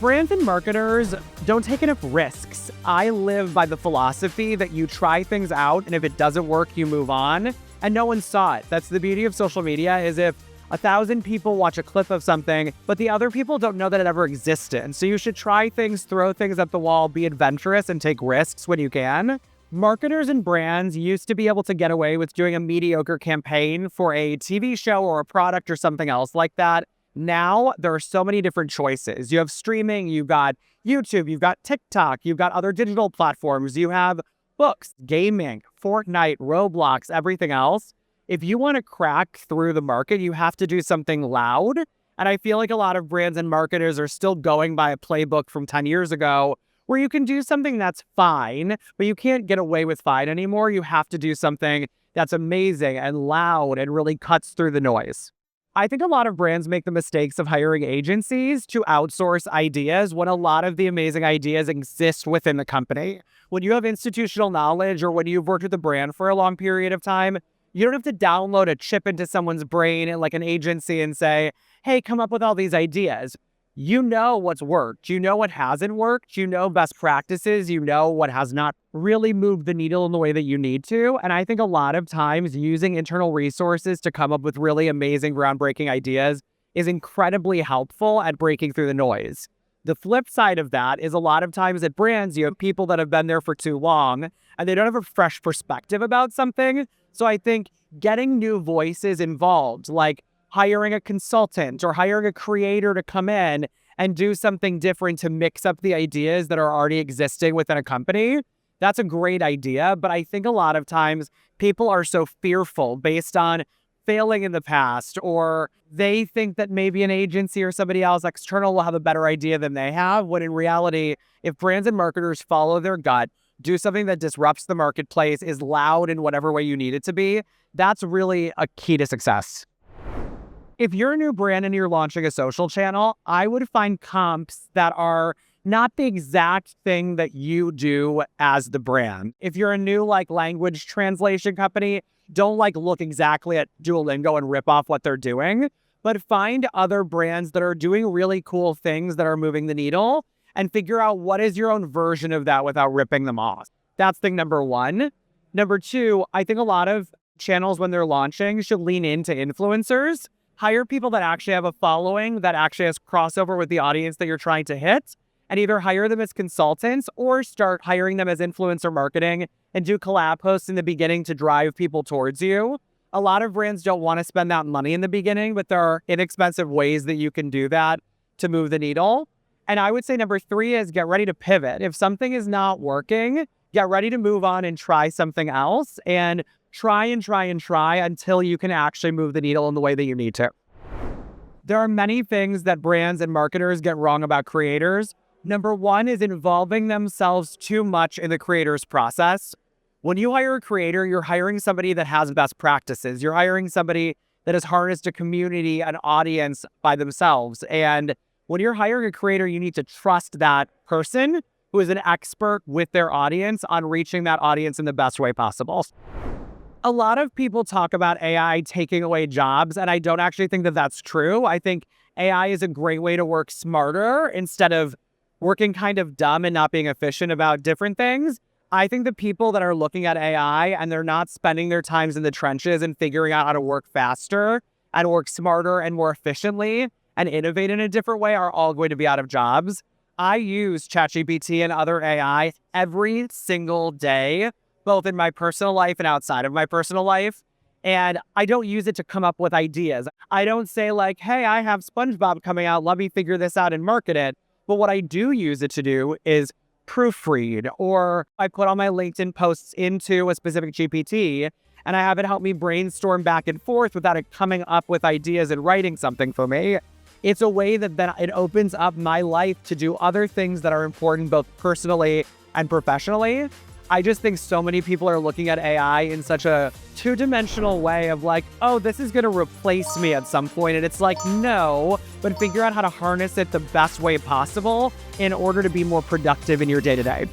Brands and marketers don't take enough risks. I live by the philosophy that you try things out, and if it doesn't work, you move on. And no one saw it. That's the beauty of social media, is if 1,000 people watch a clip of something, but the other people don't know that it ever existed. And so you should try things, throw things at the wall, be adventurous, and take risks when you can. Marketers and brands used to be able to get away with doing a mediocre campaign for a TV show or a product or something else like that. Now, there are so many different choices. You have streaming, you've got YouTube, you've got TikTok, you've got other digital platforms, you have books, gaming, Fortnite, Roblox, everything else. If you want to crack through the market, you have to do something loud. And I feel like a lot of brands and marketers are still going by a playbook from 10 years ago where you can do something that's fine, but you can't get away with fine anymore. You have to do something that's amazing and loud and really cuts through the noise. I think a lot of brands make the mistakes of hiring agencies to outsource ideas when a lot of the amazing ideas exist within the company. When you have institutional knowledge or when you've worked with a brand for a long period of time, you don't have to download a chip into someone's brain like an agency and say, hey, come up with all these ideas. You know what's worked. You know what hasn't worked. You know best practices. You know what has not really moved the needle in the way that you need to. And I think a lot of times using internal resources to come up with really amazing, groundbreaking ideas is incredibly helpful at breaking through the noise. The flip side of that is a lot of times at brands, you have people that have been there for too long and they don't have a fresh perspective about something. So I think getting new voices involved, like hiring a consultant or hiring a creator to come in and do something different to mix up the ideas that are already existing within a company, that's a great idea. But I think a lot of times people are so fearful based on failing in the past, or they think that maybe an agency or somebody else external will have a better idea than they have, when in reality, if brands and marketers follow their gut, do something that disrupts the marketplace, is loud in whatever way you need it to be, that's really a key to success. If you're a new brand and you're launching a social channel, I would find comps that are not the exact thing that you do as the brand. If you're a new language translation company, don't look exactly at Duolingo and rip off what they're doing, but find other brands that are doing really cool things that are moving the needle and figure out what is your own version of that without ripping them off. That's thing number one. Number two, I think a lot of channels when they're launching should lean into influencers. Hire people that actually have a following, that actually has crossover with the audience that you're trying to hit, and either hire them as consultants or start hiring them as influencer marketing and do collab posts in the beginning to drive people towards you. A lot of brands don't want to spend that money in the beginning, but there are inexpensive ways that you can do that to move the needle. And I would say number three is get ready to pivot. If something is not working, get ready to move on and try something else, and try until you can actually move the needle in the way that you need to. There are many things that brands and marketers get wrong about creators. Number one is involving themselves too much in the creator's process. When you hire a creator, you're hiring somebody that has best practices. You're hiring somebody that has harnessed a community, an audience by themselves. And when you're hiring a creator, you need to trust that person who is an expert with their audience on reaching that audience in the best way possible. A lot of people talk about AI taking away jobs, and I don't actually think that that's true. I think AI is a great way to work smarter instead of working kind of dumb and not being efficient about different things. I think the people that are looking at AI and they're not spending their times in the trenches and figuring out how to work faster and work smarter and more efficiently and innovate in a different way are all going to be out of jobs. I use ChatGPT and other AI every single day, both in my personal life and outside of my personal life. And I don't use it to come up with ideas. I don't say hey, I have SpongeBob coming out, let me figure this out and market it. But what I do use it to do is proofread, or I put all my LinkedIn posts into a specific GPT and I have it help me brainstorm back and forth without it coming up with ideas and writing something for me. It's a way that it opens up my life to do other things that are important both personally and professionally. I just think so many people are looking at AI in such a two-dimensional way of oh, this is going to replace me at some point. And it's no, but figure out how to harness it the best way possible in order to be more productive in your day-to-day.